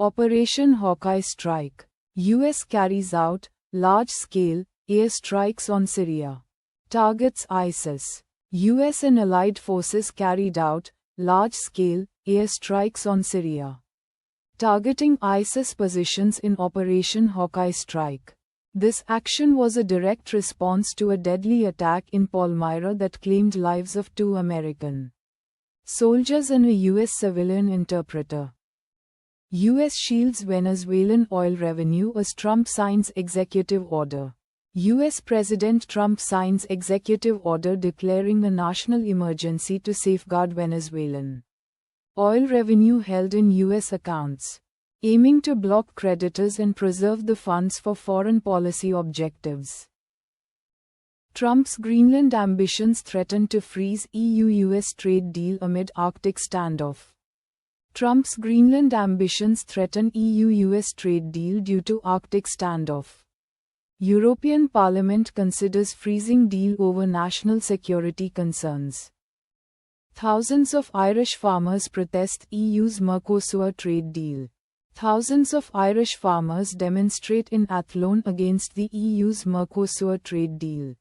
Operation Hawkeye Strike. US carries out large-scale airstrikes on Syria. Targets ISIS. US and allied forces carried out large-scale airstrikes on Syria, targeting ISIS positions in Operation Hawkeye Strike. This action was a direct response to a deadly attack in Palmyra that claimed lives of 2 American soldiers and a U.S. civilian interpreter. U.S. shields Venezuelan oil revenue as Trump signs executive order. U.S. President Trump signs executive order declaring a national emergency to safeguard Venezuelan oil revenue held in U.S. accounts, aiming to block creditors and preserve the funds for foreign policy objectives. Trump's Greenland ambitions threaten to freeze EU-US trade deal amid Arctic standoff. Trump's Greenland ambitions threaten EU-US trade deal due to Arctic standoff. European Parliament considers freezing deal over national security concerns. Thousands of Irish farmers protest EU's Mercosur trade deal. Thousands of Irish farmers demonstrate in Athlone against the EU's Mercosur trade deal,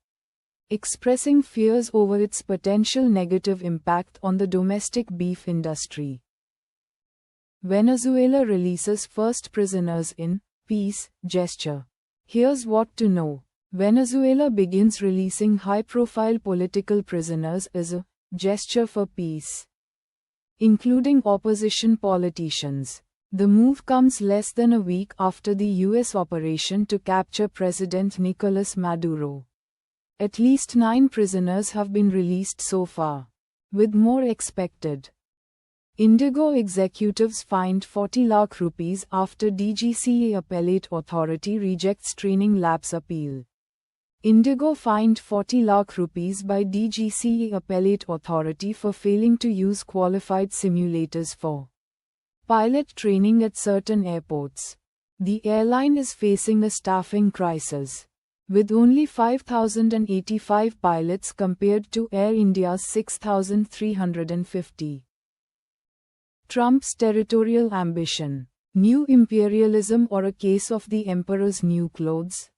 expressing fears over its potential negative impact on the domestic beef industry. Venezuela releases first prisoners in peace gesture. Here's what to know. Venezuela begins releasing high-profile political prisoners as a gesture for peace, including opposition politicians. The move comes less than a week after the U.S. operation to capture President Nicolas Maduro. At least 9 prisoners have been released so far, with more expected. Indigo executives fined 40 lakh rupees after DGCA appellate authority rejects training lapse appeal. Indigo fined 40 lakh rupees by DGCA appellate authority for failing to use qualified simulators for pilot training at certain airports. The airline is facing a staffing crisis, with only 5,085 pilots compared to Air India's 6,350. Trump's territorial ambition. New imperialism or a case of the emperor's new clothes?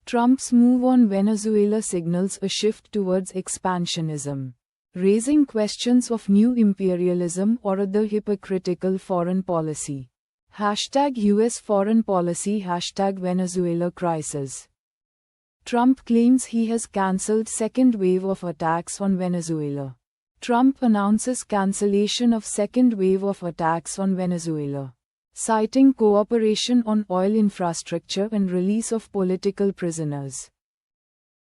Trump's move on Venezuela signals a shift towards expansionism, raising questions of new imperialism or other hypocritical foreign policy. #US foreign policy #Venezuela crisis. Trump claims he has cancelled second wave of attacks on Venezuela. Trump announces cancellation of second wave of attacks on Venezuela, citing cooperation on oil infrastructure and release of political prisoners.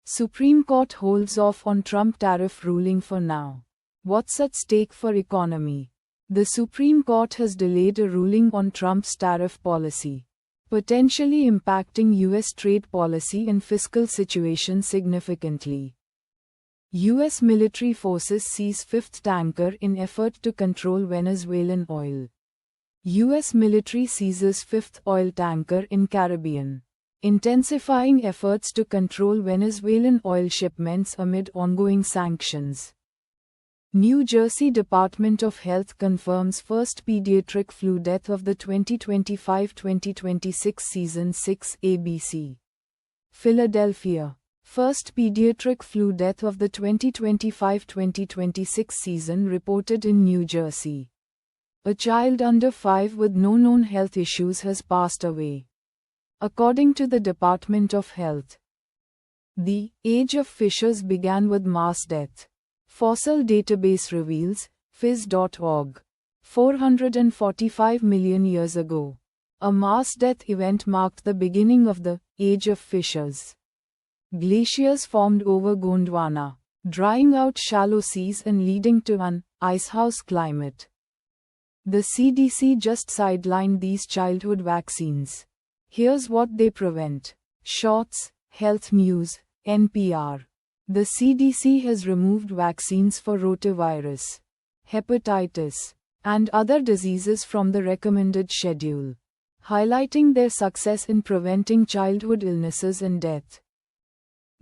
Supreme Court holds off on Trump tariff ruling for now. What's at stake for economy? The Supreme Court has delayed a ruling on Trump's tariff policy, potentially impacting U.S. trade policy and fiscal situation significantly. U.S. military forces seize fifth tanker in effort to control Venezuelan oil. U.S. military seizes fifth oil tanker in Caribbean, intensifying efforts to control Venezuelan oil shipments amid ongoing sanctions. New Jersey Department of Health confirms first pediatric flu death of the 2025-2026 season 6 ABC. Philadelphia. First pediatric flu death of the 2025-2026 season reported in New Jersey. A child under 5 with no known health issues has passed away, according to the Department of Health. The age of fishes began with mass death. Fossil database reveals, phys.org. 445 million years ago, a mass death event marked the beginning of the age of fishes. Glaciers formed over Gondwana, drying out shallow seas and leading to an icehouse climate. The CDC just sidelined these childhood vaccines. Here's what they prevent. Shots, Health News, NPR. The CDC has removed vaccines for rotavirus, hepatitis, and other diseases from the recommended schedule, highlighting their success in preventing childhood illnesses and death.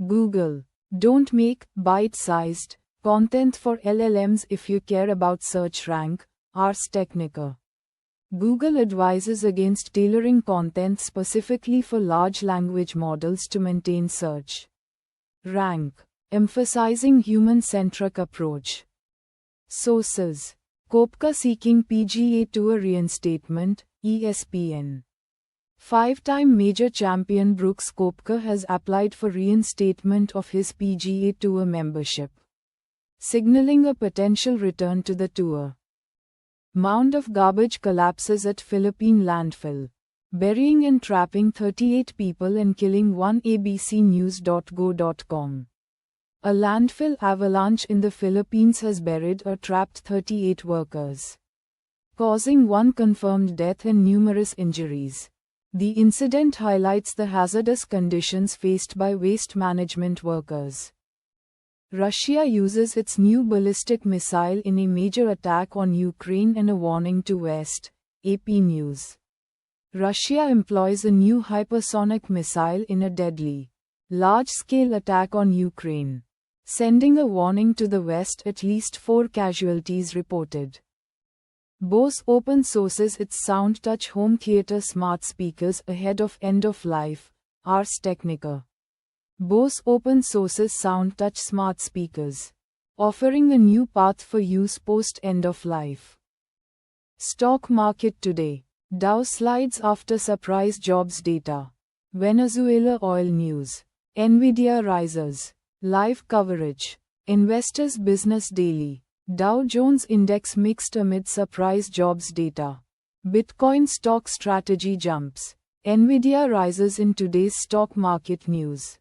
Google. Don't make bite-sized content for LLMs if you care about search rank. Ars Technica. Google advises against tailoring content specifically for large language models to maintain search rank, emphasizing human-centric approach. Sources: Koepka seeking PGA Tour reinstatement, ESPN. Five-time major champion Brooks Koepka has applied for reinstatement of his PGA Tour membership, signaling a potential return to the tour. Mound of garbage collapses at Philippine landfill, burying and trapping 38 people and killing one. abcnews.go.com. A landfill avalanche in the Philippines has buried or trapped 38 workers, causing one confirmed death and numerous injuries. The incident highlights the hazardous conditions faced by waste management workers. Russia uses its new ballistic missile in a major attack on Ukraine and a warning to West, AP News. Russia employs a new hypersonic missile in a deadly, large-scale attack on Ukraine, sending a warning to the West. At least 4 casualties reported. Bose open sources its SoundTouch home theater smart speakers ahead of end of life, Ars Technica. Bose open sources SoundTouch smart speakers, offering a new path for use post end of life. Stock market today. Dow slides after surprise jobs data. Venezuela oil news. Nvidia rises. Live coverage. Investors Business Daily. Dow Jones Index mixed amid surprise jobs data. Bitcoin stock strategy jumps. Nvidia rises in today's stock market news.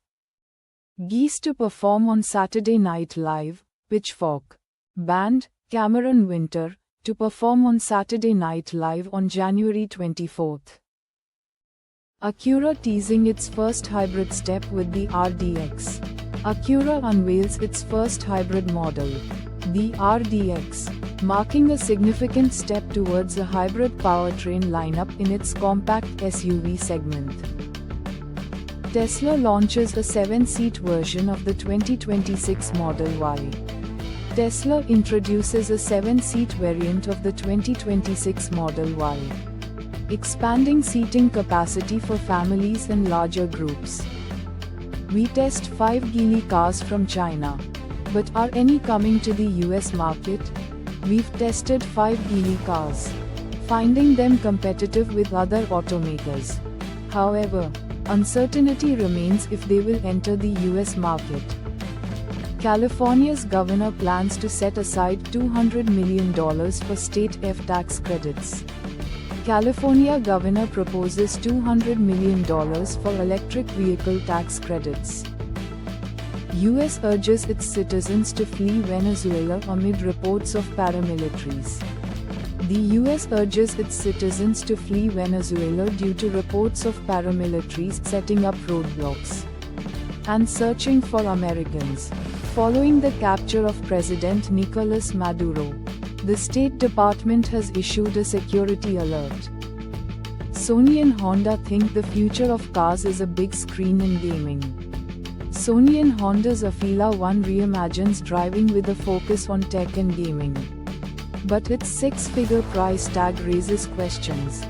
Geese to perform on Saturday Night Live, Pitchfork. Band, Cameron Winter, to perform on Saturday Night Live on January 24. Acura teasing its first hybrid step with the RDX. Acura unveils its first hybrid model, the RDX, marking a significant step towards a hybrid powertrain lineup in its compact SUV segment. Tesla launches a 7-seat version of the 2026 Model Y. Tesla introduces a 7-seat variant of the 2026 Model Y, expanding seating capacity for families and larger groups. We test 5 Geely cars from China. But are any coming to the US market? We've tested 5 Geely cars, finding them competitive with other automakers. However, uncertainty remains if they will enter the US market. California's governor plans to set aside $200 million for state F tax credits. California governor proposes $200 million for electric vehicle tax credits. US urges its citizens to flee Venezuela amid reports of paramilitaries. The US urges its citizens to flee Venezuela due to reports of paramilitaries setting up roadblocks and searching for Americans. Following the capture of President Nicolas Maduro, the State Department has issued a security alert. Sony and Honda think the future of cars is a big screen and gaming. Sony and Honda's Afeela 1 reimagines driving with a focus on tech and gaming. But its 6-figure price tag raises questions.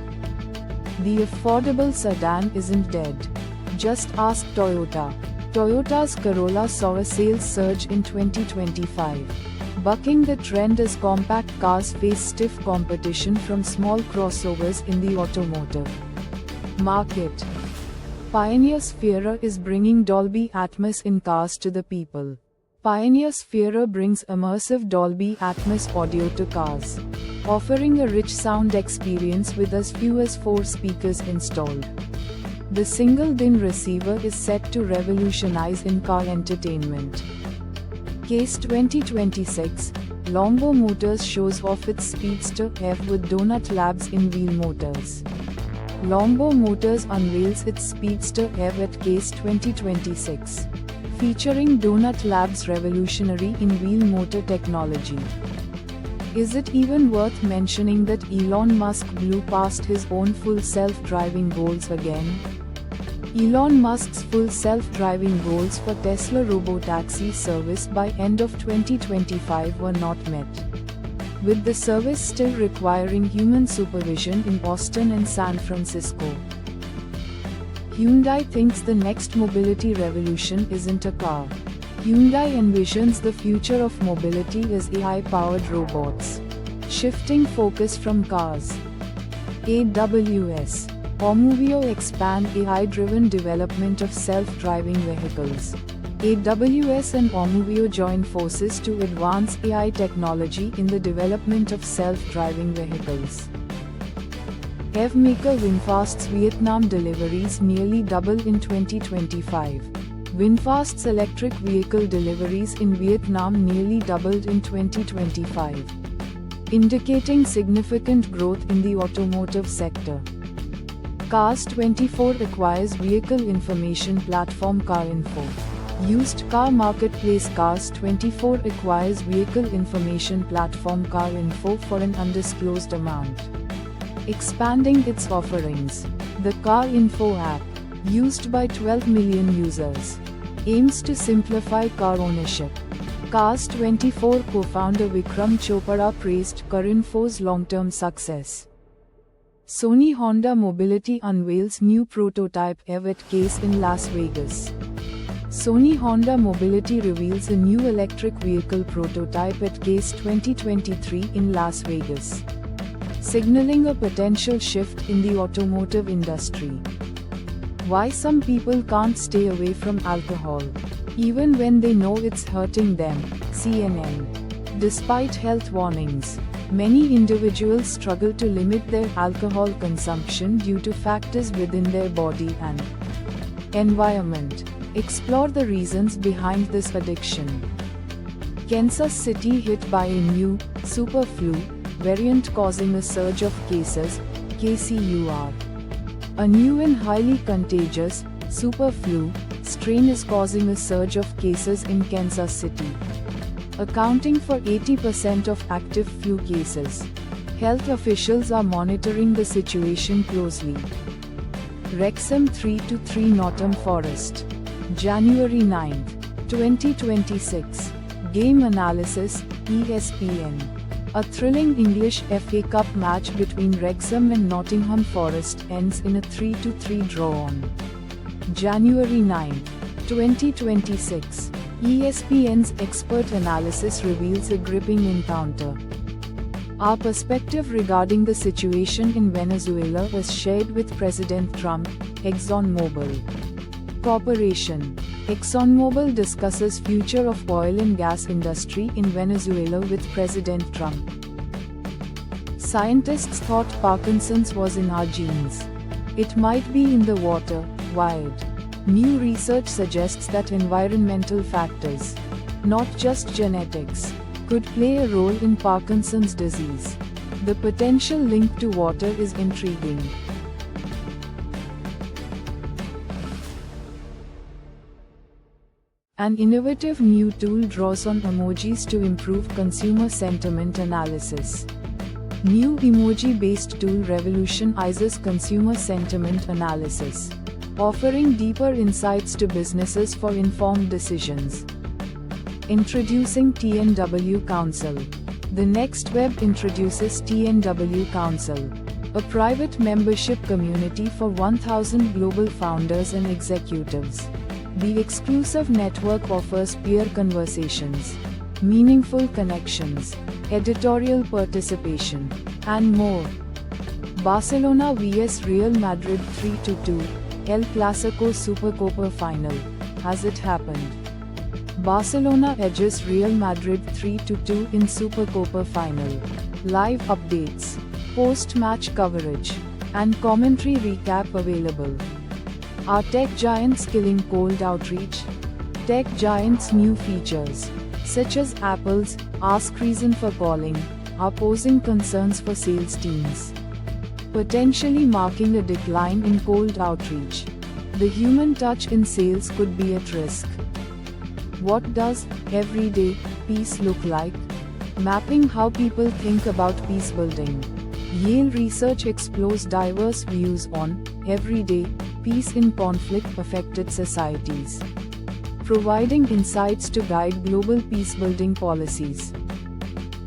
The affordable sedan isn't dead. Just ask Toyota. Toyota's Corolla saw a sales surge in 2025, bucking the trend as compact cars face stiff competition from small crossovers in the automotive market. Pioneer Sphera is bringing Dolby Atmos in cars to the people. Pioneer Sphera brings immersive Dolby Atmos audio to cars, offering a rich sound experience with as few as 4 speakers installed. The single-DIN receiver is set to revolutionize in-car entertainment. CES 2026, Longbow Motors shows off its Speedster F with Donut Labs in-wheel motors. Longbow Motors unveils its Speedster F at CES 2026, featuring Donut Labs' revolutionary in-wheel motor technology. Is it even worth mentioning that Elon Musk blew past his own full self-driving goals again? Elon Musk's full self-driving goals for Tesla Robotaxi service by end of 2025 were not met. with the service still requiring human supervision in Boston and San Francisco. Hyundai thinks the next mobility revolution isn't a car. Hyundai envisions the future of mobility as AI-powered robots, shifting focus from cars. AWS, Aumovio expand AI-driven development of self-driving vehicles. AWS and Aumovio join forces to advance AI technology in the development of self-driving vehicles. EV maker VinFast's Vietnam deliveries nearly double in 2025. VinFast's electric vehicle deliveries in Vietnam nearly doubled in 2025, indicating significant growth in the automotive sector. Cars24 acquires vehicle information platform CarInfo. Used car marketplace Cars24 acquires vehicle information platform CarInfo for an undisclosed amount, expanding its offerings. The CarInfo app, used by 12 million users, aims to simplify car ownership. Cars24 co-founder Vikram Chopra praised CarInfo's long-term success. Sony Honda Mobility unveils new prototype EV at CES in Las Vegas. Sony Honda Mobility reveals a new electric vehicle prototype at CES 2023 in Las Vegas, signaling a potential shift in the automotive industry. Why some people can't stay away from alcohol, even when they know it's hurting them, CNN. Despite health warnings, many individuals struggle to limit their alcohol consumption due to factors within their body and environment. Explore the reasons behind this addiction. Kansas City hit by a new, super flu variant causing a surge of cases, KCUR. A new and highly contagious, super flu strain is causing a surge of cases in Kansas City, accounting for 80% of active flu cases. Health officials are monitoring the situation closely. Wrexham 3-3 Nottingham Forest. January 9, 2026. Game analysis, ESPN. A thrilling English FA Cup match between Wrexham and Nottingham Forest ends in a 3-3 draw on January 9, 2026. ESPN's expert analysis reveals a gripping encounter. Our perspective regarding the situation in Venezuela was shared with President Trump. ExxonMobil Corporation. ExxonMobil discusses future of oil and gas industry in Venezuela with President Trump. Scientists thought Parkinson's was in our genes. It might be in the water. Wired. New research suggests that environmental factors, not just genetics, could play a role in Parkinson's disease. The potential link to water is intriguing. An innovative new tool draws on emojis to improve consumer sentiment analysis. New emoji-based tool revolutionizes consumer sentiment analysis, offering deeper insights to businesses for informed decisions. Introducing TNW Council. The Next Web introduces TNW Council, a private membership community for 1,000 global founders and executives. The exclusive network offers peer conversations, meaningful connections, editorial participation, and more. Barcelona vs Real Madrid 3-2, El Clásico Supercopa final. Has it happened? Barcelona edges Real Madrid 3-2 in Supercopa final. Live updates, post-match coverage, and commentary recap available. Are tech giants killing cold outreach? Tech giants' new features, such as Apple's Ask Reason for Calling, are posing concerns for sales teams, potentially marking a decline in cold outreach. The human touch in sales could be at risk. What does everyday peace look like? Mapping how people think about peace building. Yale research explores diverse views on everyday peace in conflict-affected societies, providing insights to guide global peace-building policies.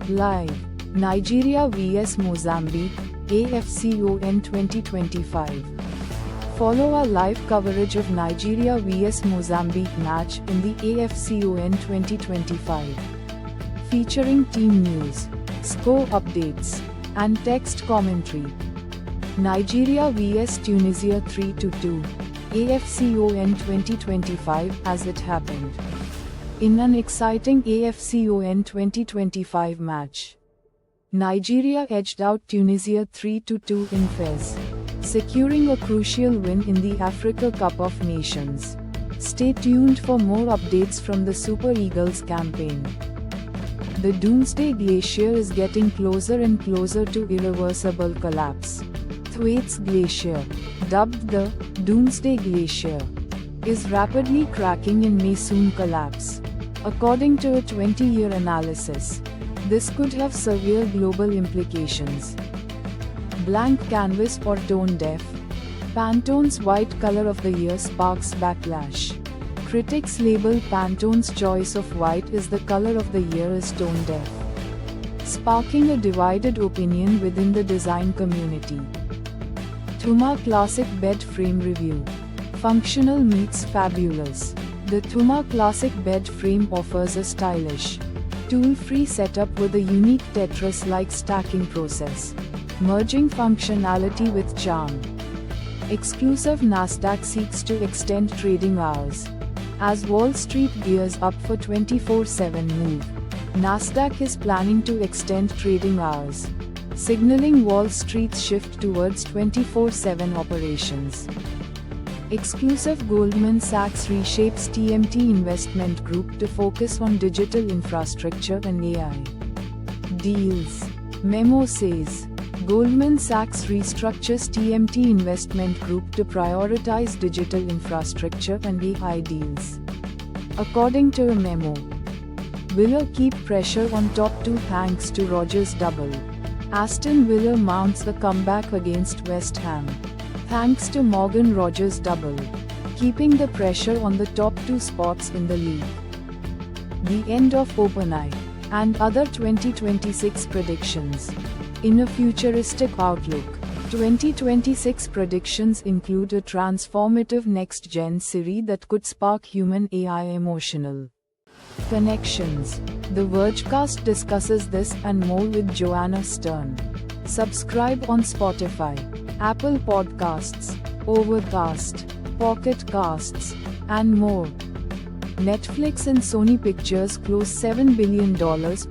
Live. Nigeria vs Mozambique, AFCON 2025. Follow our live coverage of Nigeria vs Mozambique match in the AFCON 2025. Featuring team news, score updates, and text commentary. Nigeria vs Tunisia 3-2, AFCON 2025 as it happened. In an exciting AFCON 2025 match, Nigeria edged out Tunisia 3-2 in Fez, securing a crucial win in the Africa Cup of Nations. Stay tuned for more updates from the Super Eagles campaign. The Doomsday Glacier is getting closer and closer to irreversible collapse. Thwaites Glacier, dubbed the Doomsday Glacier, is rapidly cracking and may soon collapse. According to a 20-year analysis, this could have severe global implications. Blank canvas or tone deaf? Pantone's white color of the year sparks backlash. Critics label Pantone's choice of white as the color of the year as tone deaf, sparking a divided opinion within the design community. Thuma Classic Bed Frame Review. Functional meets fabulous. The Thuma Classic Bed Frame offers a stylish, tool-free setup with a unique Tetris-like stacking process, merging functionality with charm. Exclusive Nasdaq seeks to extend trading hours. As Wall Street gears up for 24/7 move, Nasdaq is planning to extend trading hours, signaling Wall Street's shift towards 24/7 operations. Exclusive Goldman Sachs reshapes TMT Investment Group to focus on digital infrastructure and AI deals. Memo says, Goldman Sachs restructures TMT Investment Group to prioritize digital infrastructure and AI deals. According to a memo, Villa keep pressure on top two thanks to Rodgers double. Aston Villa mounts the comeback against West Ham, thanks to Morgan Rodgers double, keeping the pressure on the top two spots in the league. The end of OpenAI and other 2026 predictions. In a futuristic outlook, 2026 predictions include a transformative next-gen Siri that could spark human-AI emotional connections. The Vergecast discusses this and more with Joanna Stern. Subscribe on Spotify, Apple Podcasts, Overcast, Pocket Casts, and more. Netflix and Sony Pictures close $7 billion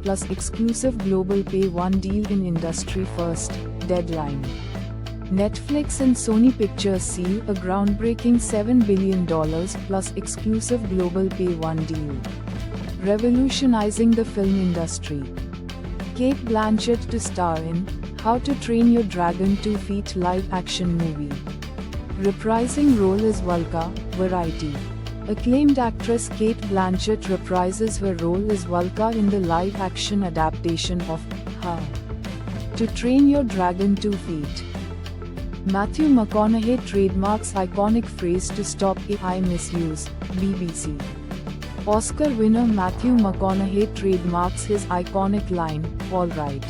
plus exclusive global Pay 1 deal in industry first, deadline. Netflix and Sony Pictures seal a groundbreaking $7 billion plus exclusive global Pay 1 deal, revolutionizing the film industry. Cate Blanchett to star in How to Train Your Dragon 2 Feet live-action movie. Reprising role as Vulca, Variety. Acclaimed actress Cate Blanchett reprises her role as Vulca in the live-action adaptation of How to Train Your Dragon 2 Feet. Matthew McConaughey trademarks iconic phrase to stop AI misuse, BBC. Oscar winner Matthew McConaughey trademarks his iconic line, "All right,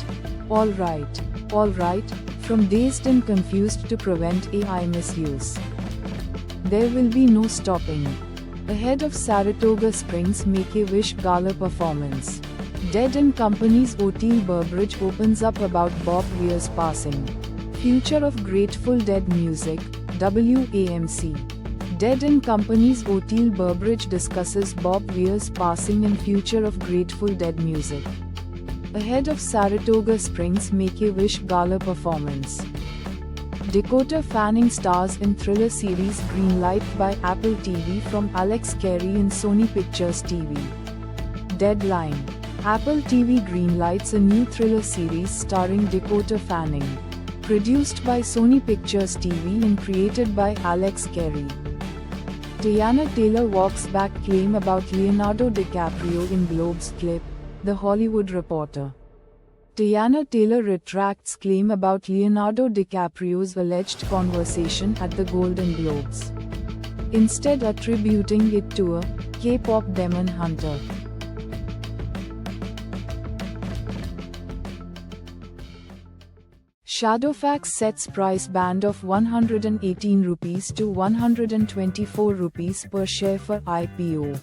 all right, all right," from Dazed and Confused to prevent AI misuse. There will be no stopping. Ahead of Saratoga Springs Make-A-Wish Gala performance, Dead & Company's Oteil Burbridge opens up about Bob Weir's passing. Future of Grateful Dead music, WAMC. Dead & Company's Oteil Burbridge discusses Bob Weir's passing and future of Grateful Dead music. Ahead of Saratoga Springs Make-A-Wish Gala performance, Dakota Fanning stars in thriller series Greenlight by Apple TV from Alex Carey and Sony Pictures TV. Deadline. Apple TV greenlights a new thriller series starring Dakota Fanning, produced by Sony Pictures TV and created by Alex Carey. Teyana Taylor walks back claim about Leonardo DiCaprio in Globes clip, The Hollywood Reporter. Teyana Taylor retracts claim about Leonardo DiCaprio's alleged conversation at the Golden Globes, instead attributing it to a K-pop demon hunter. Shadowfax sets price band of 118 rupees to 124 rupees per share for IPO.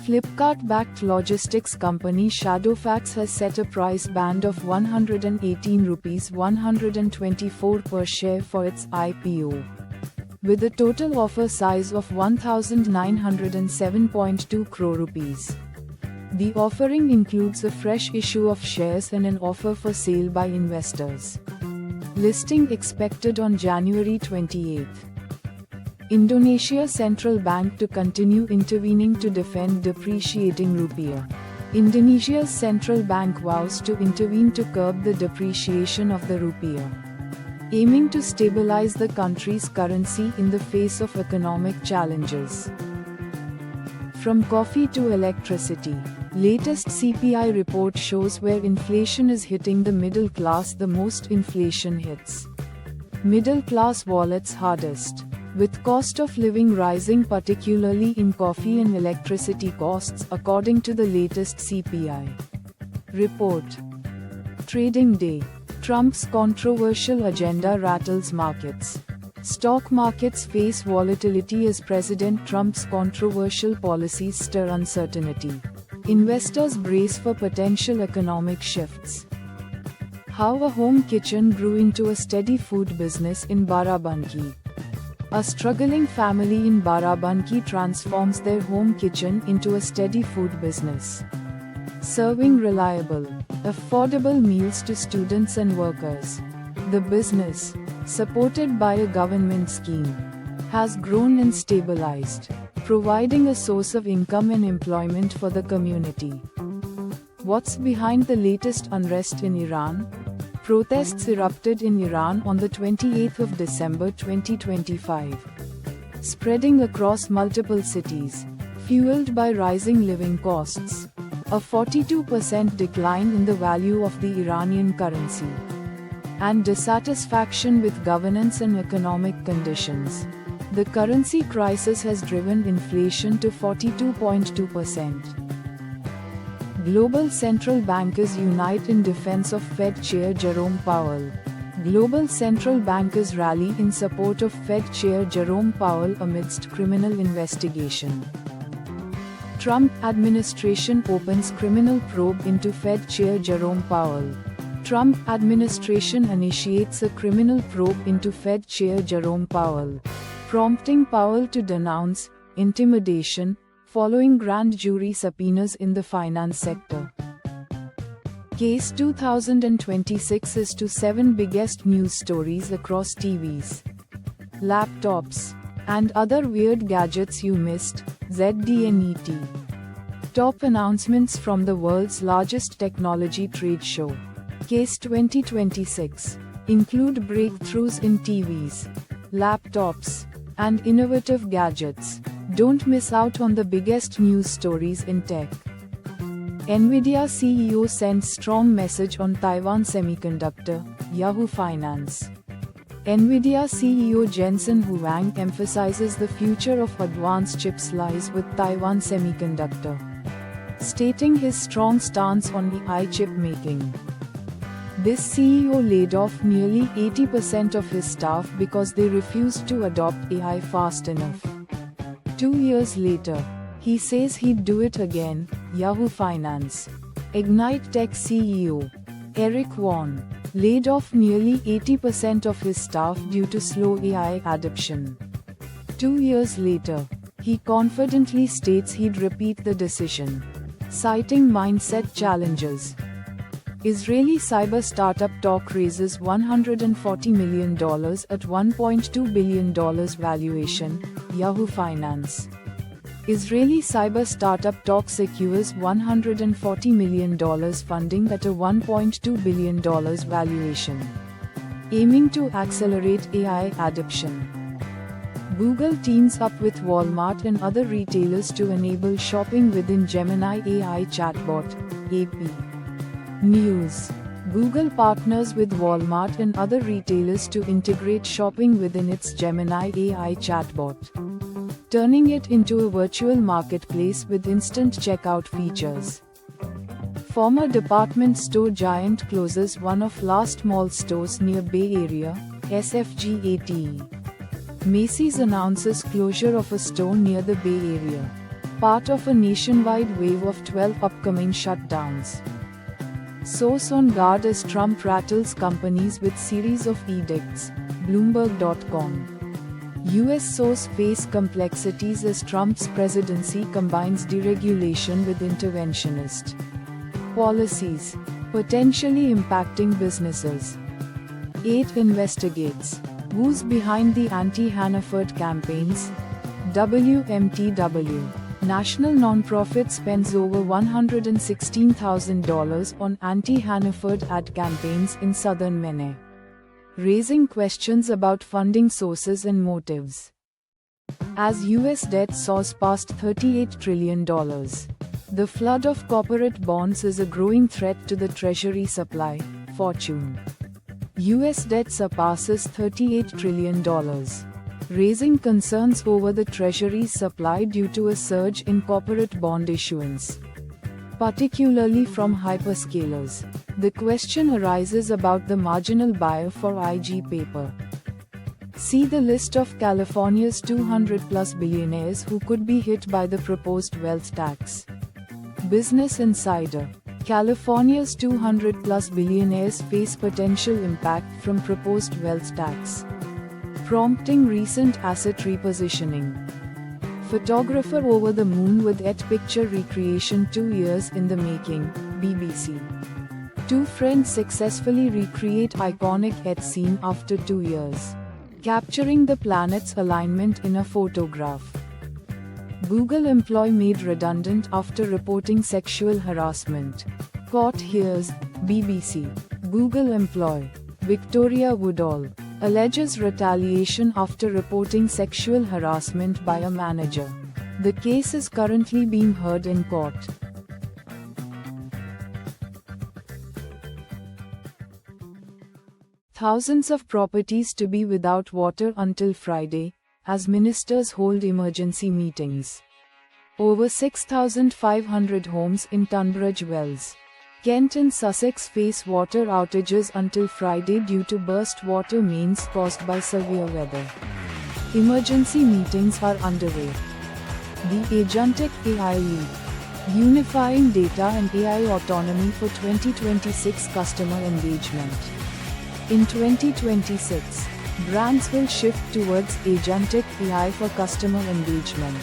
Flipkart-backed logistics company Shadowfax has set a price band of 118 rupees 124 per share for its IPO. With a total offer size of 1,907.2 crore rupees. The offering includes a fresh issue of shares and an offer for sale by investors. Listing expected on January 28. Indonesia Central Bank to continue intervening to defend depreciating rupiah. Indonesia's central bank vows to intervene to curb the depreciation of the rupiah, aiming to stabilize the country's currency in the face of economic challenges. From coffee to electricity, latest CPI report shows where inflation is hitting the middle class the most. Inflation hits middle class wallets hardest, with cost of living rising particularly in coffee and electricity costs according to the latest CPI report. Trading day. Trump's controversial agenda rattles markets. Stock markets face volatility as President Trump's controversial policies stir uncertainty. Investors brace for potential economic shifts. How a home kitchen grew into a steady food business in Barabanki. A struggling family in Barabanki transforms their home kitchen into a steady food business, serving reliable, affordable meals to students and workers. The business, supported by a government scheme, has grown and stabilized, providing a source of income and employment for the community. What's behind the latest unrest in Iran? Protests erupted in Iran on the 28th of December 2025, spreading across multiple cities, fueled by rising living costs, a 42% decline in the value of the Iranian currency, and dissatisfaction with governance and economic conditions. The currency crisis has driven inflation to 42.2%. Global central bankers unite in defense of Fed Chair Jerome Powell. Global central bankers rally in support of Fed Chair Jerome Powell amidst criminal investigation. Trump administration opens criminal probe into Fed Chair Jerome Powell. Trump administration initiates a criminal probe into Fed Chair Jerome Powell, prompting Powell to denounce intimidation following grand jury subpoenas in the finance sector. Case 2026 is to 7 biggest news stories across TVs, laptops, and other weird gadgets you missed. ZDNET. Top announcements from the world's largest technology trade show. Case 2026 include breakthroughs in TVs, laptops, and innovative gadgets. Don't miss out on the biggest news stories in tech. Nvidia CEO sends strong message on Taiwan Semiconductor. Yahoo Finance. Nvidia CEO Jensen Huang emphasizes the future of advanced chips lies with Taiwan Semiconductor, stating his strong stance on AI chip making. This CEO laid off nearly 80% of his staff because they refused to adopt AI fast enough. 2 years later, he says he'd do it again. Yahoo Finance. Ignite Tech CEO Eric Yuan laid off nearly 80% of his staff due to slow AI adoption. 2 years later, he confidently states he'd repeat the decision, citing mindset challenges. Israeli cyber startup Talk raises $140 million at $1.2 billion valuation. Yahoo Finance. Israeli cyber startup Talk secures $140 million funding at a $1.2 billion valuation, aiming to accelerate AI adoption. Google teams up with Walmart and other retailers to enable shopping within Gemini AI chatbot. AP News. Google partners with Walmart and other retailers to integrate shopping within its Gemini AI chatbot, turning it into a virtual marketplace with instant checkout features. Former department store giant closes one of last mall stores near Bay Area, SFGATE. Macy's announces closure of a store near the Bay Area, part of a nationwide wave of 12 upcoming shutdowns. Source on guard as Trump rattles companies with series of edicts, Bloomberg.com. US source face complexities as Trump's presidency combines deregulation with interventionist policies, potentially impacting businesses. 8 investigates who's behind the anti-Hannaford campaigns. WMTW. National nonprofit spends over $116,000 on anti-Hannaford ad campaigns in southern Maine, raising questions about funding sources and motives. As US debt soars past $38 trillion, the flood of corporate bonds is a growing threat to the Treasury supply. Fortune. US debt surpasses $38 trillion, raising concerns over the Treasury's supply due to a surge in corporate bond issuance, particularly from hyperscalers. The question arises about the marginal buyer for IG paper. See the list of California's 200-plus billionaires who could be hit by the proposed wealth tax. Business Insider. California's 200-plus billionaires face potential impact from proposed wealth tax, prompting recent asset repositioning. Photographer over the moon with ET picture recreation 2 years in the making, BBC. Two friends successfully recreate iconic ET scene after 2 years, capturing the planet's alignment in a photograph. Google employee made redundant after reporting sexual harassment. Court hears, BBC. Google employee, Victoria Woodall, alleges retaliation after reporting sexual harassment by a manager. The case is currently being heard in court. Thousands of properties to be without water until Friday, as ministers hold emergency meetings. Over 6,500 homes in Tunbridge Wells, Kent and Sussex face water outages until Friday due to burst water mains caused by severe weather. Emergency meetings are underway. The Agentic AI Lead. Unifying data and AI autonomy for 2026 customer engagement. In 2026, brands will shift towards agentic AI for customer engagement,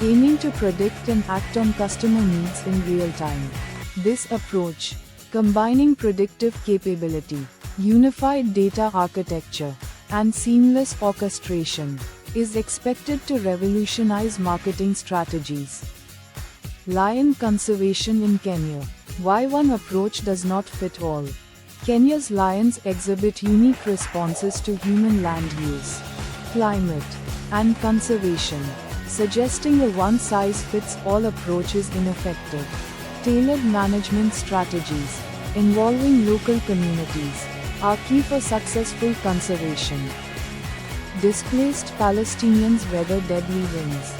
aiming to predict and act on customer needs in real time. This approach, combining predictive capability, unified data architecture, and seamless orchestration, is expected to revolutionize marketing strategies. Lion conservation in Kenya. Why one approach does not fit all. Kenya's lions exhibit unique responses to human land use, climate, and conservation, suggesting a one-size-fits-all approach is ineffective. Tailored management strategies, involving local communities, are key for successful conservation. Displaced Palestinians weather deadly winds.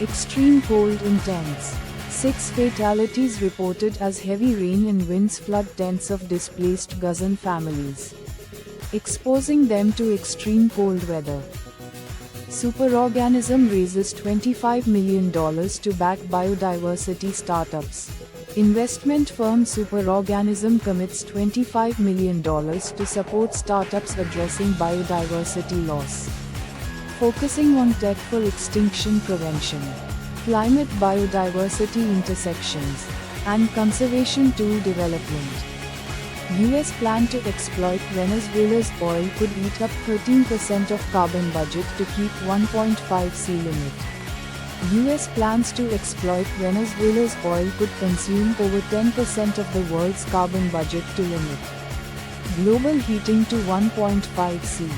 Extreme cold intense. 6 fatalities reported as heavy rain and winds flood tents of displaced Gazan families, exposing them to extreme cold weather. Superorganism raises $25 million to back biodiversity startups. Investment firm Superorganism commits $25 million to support startups addressing biodiversity loss, focusing on tech for extinction prevention, climate biodiversity intersections, and conservation tool development. US plan to exploit Venezuela's oil could eat up 13% of carbon budget to keep 1.5C limit. US plans to exploit Venezuela's oil could consume over 10% of the world's carbon budget to limit global heating to 1.5C,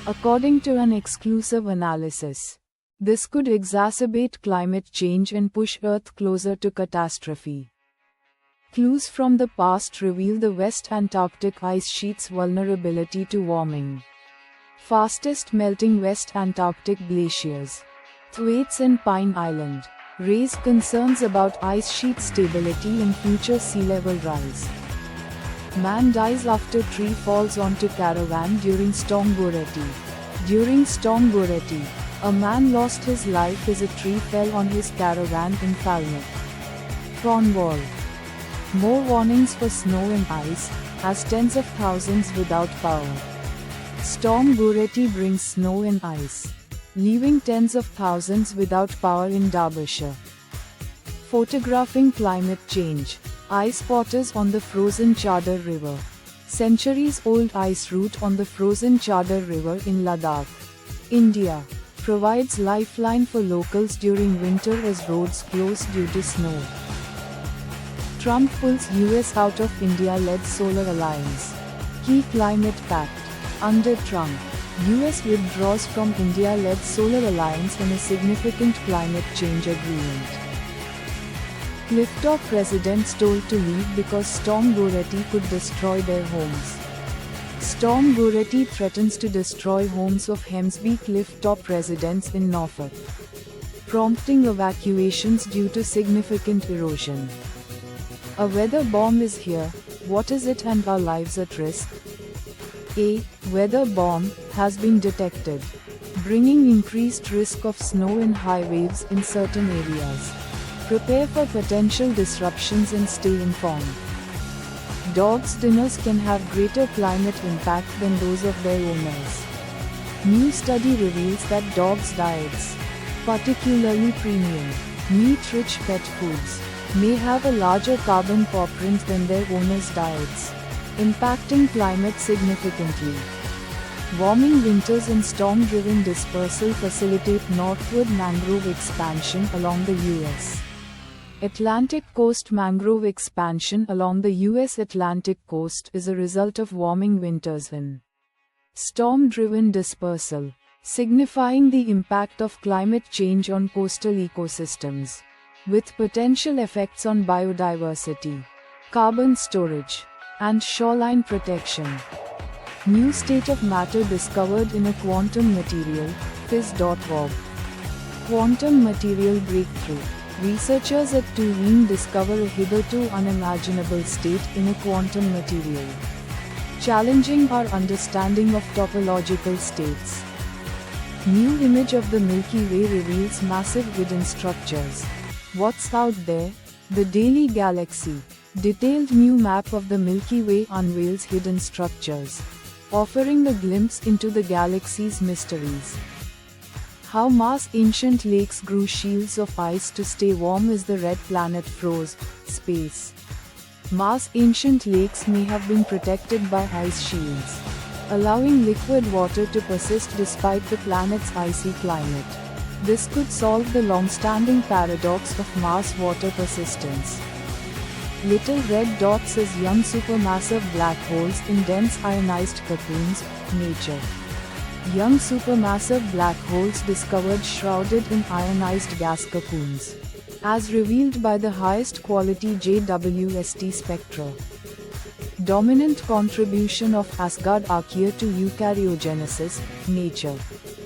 according to an exclusive analysis. This could exacerbate climate change and push Earth closer to catastrophe. Clues from the past reveal the West Antarctic ice sheet's vulnerability to warming. Fastest melting West Antarctic glaciers. Thwaites and Pine Island. raise concerns about ice sheet stability and future sea level rise. Man dies after tree falls onto caravan during Storm Goreti. During Storm Goreti, a man lost his life as a tree fell on his caravan in Falmouth, Cornwall. More warnings for snow and ice, as tens of thousands without power. Storm Goreti brings snow and ice, leaving tens of thousands without power in Derbyshire. Photographing climate change. Ice spotters on the frozen Chadar River. Centuries-old ice route on the frozen Chadar River in Ladakh, India, provides lifeline for locals during winter as roads close due to snow. Trump pulls US out of India-led solar alliance. Key climate pact. Under Trump, US withdraws from India-led solar alliance and a significant climate change agreement. Clifftop residents told to leave because Storm Goreti could destroy their homes. Storm Goreti threatens to destroy homes of Hemsby Clifftop residents in Norfolk, prompting evacuations due to significant erosion. A weather bomb is here. What is it and our lives at risk? A weather bomb has been detected, bringing increased risk of snow and high waves in certain areas. Prepare for potential disruptions and stay informed. Dogs' dinners can have greater climate impact than those of their owners. New study reveals that dogs' diets, particularly premium, meat-rich pet foods, may have a larger carbon footprint than their owners' diets, impacting climate significantly. Warming winters and storm-driven dispersal facilitate northward mangrove expansion along the U.S. Atlantic coast. Mangrove expansion along the U.S. Atlantic coast is a result of warming winters and storm-driven dispersal, signifying the impact of climate change on coastal ecosystems, with potential effects on biodiversity, carbon storage, and shoreline protection. New state of matter discovered in a quantum material, phys.org. Quantum material breakthrough. Researchers at Turin discover a hitherto unimaginable state in a quantum material, challenging our understanding of topological states. New image of the Milky Way reveals massive hidden structures. What's out there? The Daily Galaxy. Detailed new map of the Milky Way unveils hidden structures, offering a glimpse into the galaxy's mysteries. How Mars' ancient lakes grew shields of ice to stay warm as the red planet froze. Space. Mars' ancient lakes may have been protected by ice shields, allowing liquid water to persist despite the planet's icy climate. This could solve the long-standing paradox of Mars water persistence. Little red dots as young supermassive black holes in dense ionized cocoons. Nature. Young supermassive black holes discovered shrouded in ionized gas cocoons, as revealed by the highest quality JWST spectra. Dominant contribution of Asgard archaea to eukaryogenesis. Nature.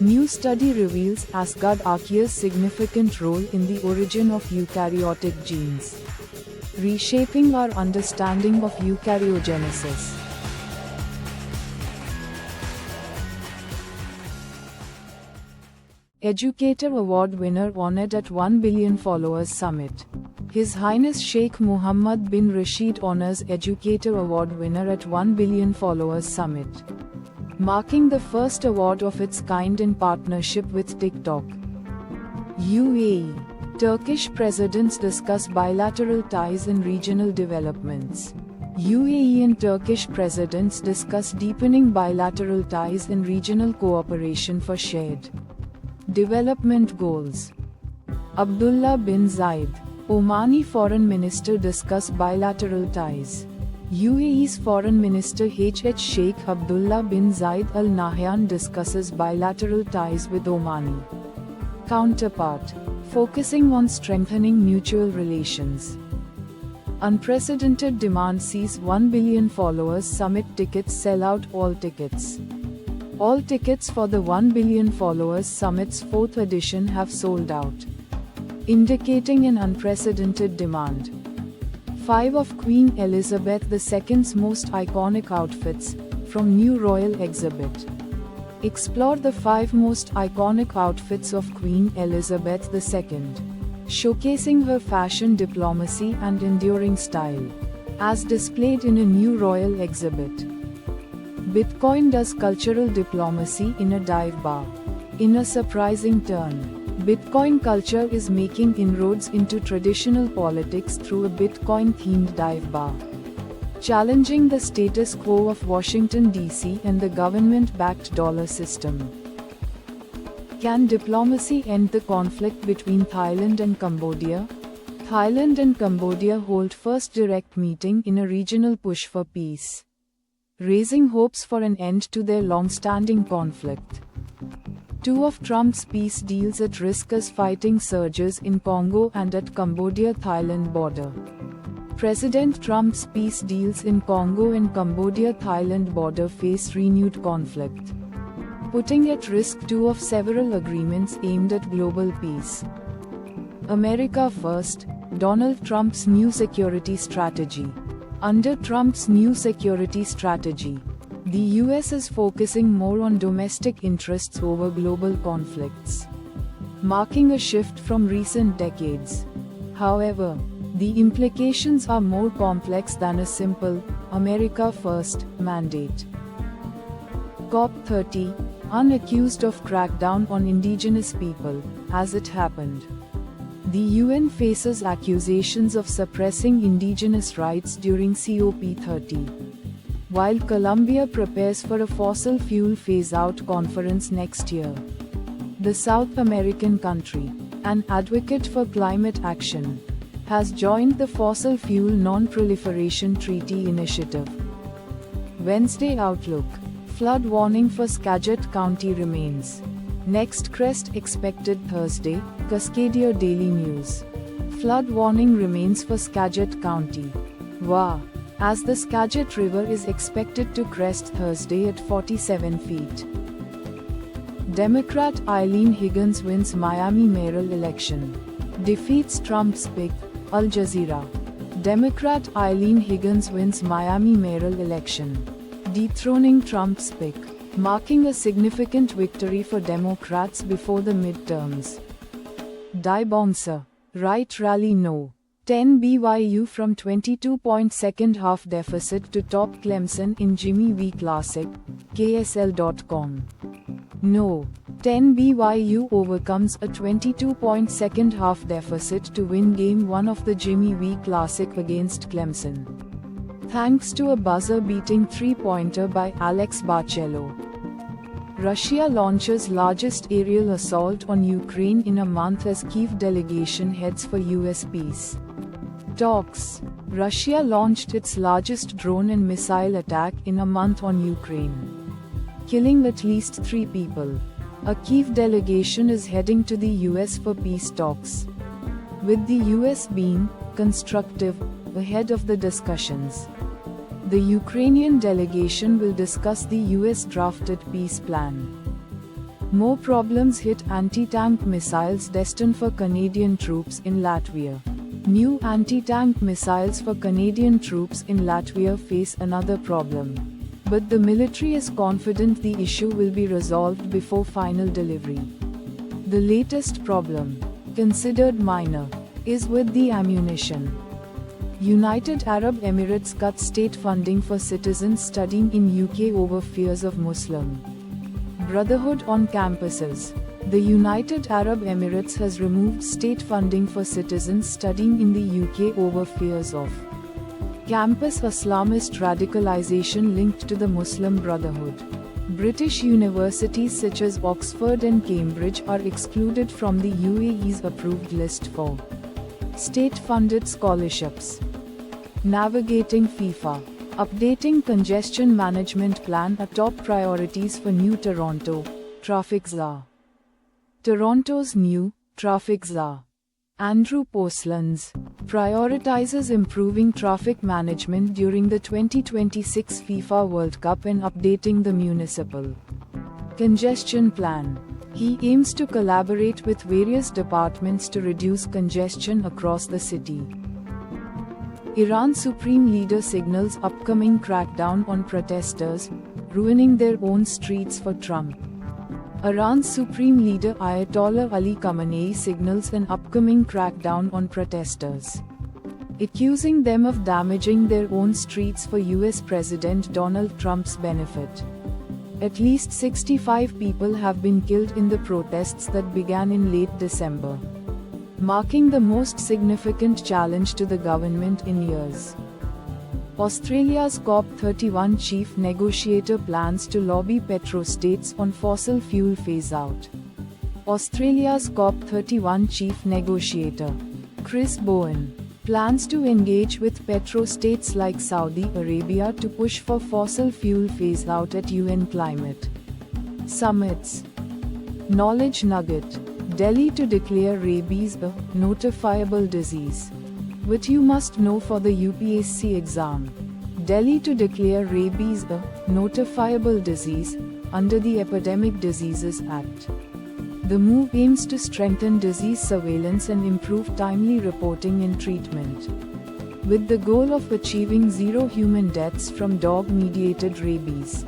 New study reveals Asgard archaea's significant role in the origin of eukaryotic genes, reshaping our understanding of eukaryogenesis. Educator Award winner honored at 1 Billion Followers Summit. His Highness Sheikh Mohammed bin Rashid honors Educator Award winner at 1 Billion Followers Summit, marking the first award of its kind in partnership with TikTok. UAE. Turkish presidents discuss bilateral ties and regional developments. UAE and Turkish presidents discuss deepening bilateral ties and regional cooperation for shared development goals. Abdullah bin Zayed, Omani Foreign Minister discuss bilateral ties. UAE's Foreign Minister H. Sheikh Abdullah bin Zayed Al Nahyan discusses bilateral ties with Omani counterpart, focusing on strengthening mutual relations. Unprecedented demand sees 1 Billion Followers Summit tickets sell out. All tickets. All tickets for the 1 Billion Followers Summit's 4th edition have sold out. indicating an unprecedented demand. 5 of Queen Elizabeth II's most iconic outfits, from new royal exhibit. Explore the 5 most iconic outfits of Queen Elizabeth II, showcasing her fashion diplomacy and enduring style, as displayed in a new royal exhibit. Bitcoin does cultural diplomacy in a dive bar. In a surprising turn, Bitcoin culture is making inroads into traditional politics through a Bitcoin-themed dive bar, challenging the status quo of Washington, D.C. and the government-backed dollar system. Can diplomacy end the conflict between Thailand and Cambodia? Thailand and Cambodia hold first direct meeting in a regional push for peace, raising hopes for an end to their long-standing conflict. 2 of Trump's peace deals at risk as fighting surges in Congo and at Cambodia-Thailand border. President Trump's peace deals in Congo and Cambodia-Thailand border face renewed conflict, putting at risk 2 of several agreements aimed at global peace. America First, Donald Trump's new security strategy. Under Trump's new security strategy, the US is focusing more on domestic interests over global conflicts, marking a shift from recent decades. However, the implications are more complex than a simple America First mandate. COP30, unaccused of crackdown on indigenous people, as it happened. The UN faces accusations of suppressing indigenous rights during COP30. While Colombia prepares for a fossil fuel phase-out conference next year, the South American country, an advocate for climate action, has joined the Fossil Fuel Non-Proliferation Treaty Initiative. Wednesday outlook. Flood warning for Skagit County remains. Next crest expected Thursday, Cascadia Daily News. Flood warning remains for Skagit County. WA. As the Skagit River is expected to crest Thursday at 47 feet. Democrat Eileen Higgins wins Miami mayoral election. Defeats Trump's pick, Al Jazeera. Democrat Eileen Higgins wins Miami mayoral election, dethroning Trump's pick, marking a significant victory for Democrats before the midterms. Die Bouncer. Right rally no. 10 BYU from 22-point second half deficit to top Clemson in Jimmy V Classic, KSL.com. No. 10 BYU overcomes a 22-point second half deficit to win Game 1 of the Jimmy V Classic against Clemson, thanks to a buzzer-beating three-pointer by Alex Barcelo. Russia launches largest aerial assault on Ukraine in a month as Kyiv delegation heads for US peace talks. Russia launched its largest drone and missile attack in a month on Ukraine, killing at least 3 people. A Kyiv delegation is heading to the US for peace talks, with the US being constructive ahead of the discussions. The Ukrainian delegation will discuss the US drafted peace plan. More problems hit anti-tank missiles destined for Canadian troops in Latvia. New anti-tank missiles for Canadian troops in Latvia face another problem, but the military is confident the issue will be resolved before final delivery. The latest problem, considered minor, is with the ammunition. United Arab Emirates cut state funding for citizens studying in UK over fears of Muslim Brotherhood on campuses. The United Arab Emirates has removed state funding for citizens studying in the UK over fears of campus Islamist radicalization linked to the Muslim Brotherhood. British universities such as Oxford and Cambridge are excluded from the UAE's approved list for state-funded scholarships. Navigating FIFA. Updating congestion management plan are top priorities for New Toronto, Traffic Czar. Toronto's new Traffic Czar, Andrew Postlans, prioritizes improving traffic management during the 2026 FIFA World Cup and updating the municipal congestion plan. He aims to collaborate with various departments to reduce congestion across the city. Iran Supreme Leader signals upcoming crackdown on protesters, ruining their own streets for Trump. Iran's Supreme Leader Ayatollah Ali Khamenei signals an upcoming crackdown on protesters, accusing them of damaging their own streets for US President Donald Trump's benefit. At least 65 people have been killed in the protests that began in late December, marking the most significant challenge to the government in years. Australia's COP31 chief negotiator plans to lobby petrostates on fossil fuel phase-out. Australia's COP31 chief negotiator, Chris Bowen, plans to engage with petrostates like Saudi Arabia to push for fossil fuel phase-out at UN climate summits. Knowledge nugget: Delhi to declare rabies a notifiable disease. What you must know for the UPSC exam. Delhi to declare rabies a notifiable disease under the Epidemic Diseases Act. The move aims to strengthen disease surveillance and improve timely reporting and treatment, with the goal of achieving zero human deaths from dog-mediated rabies.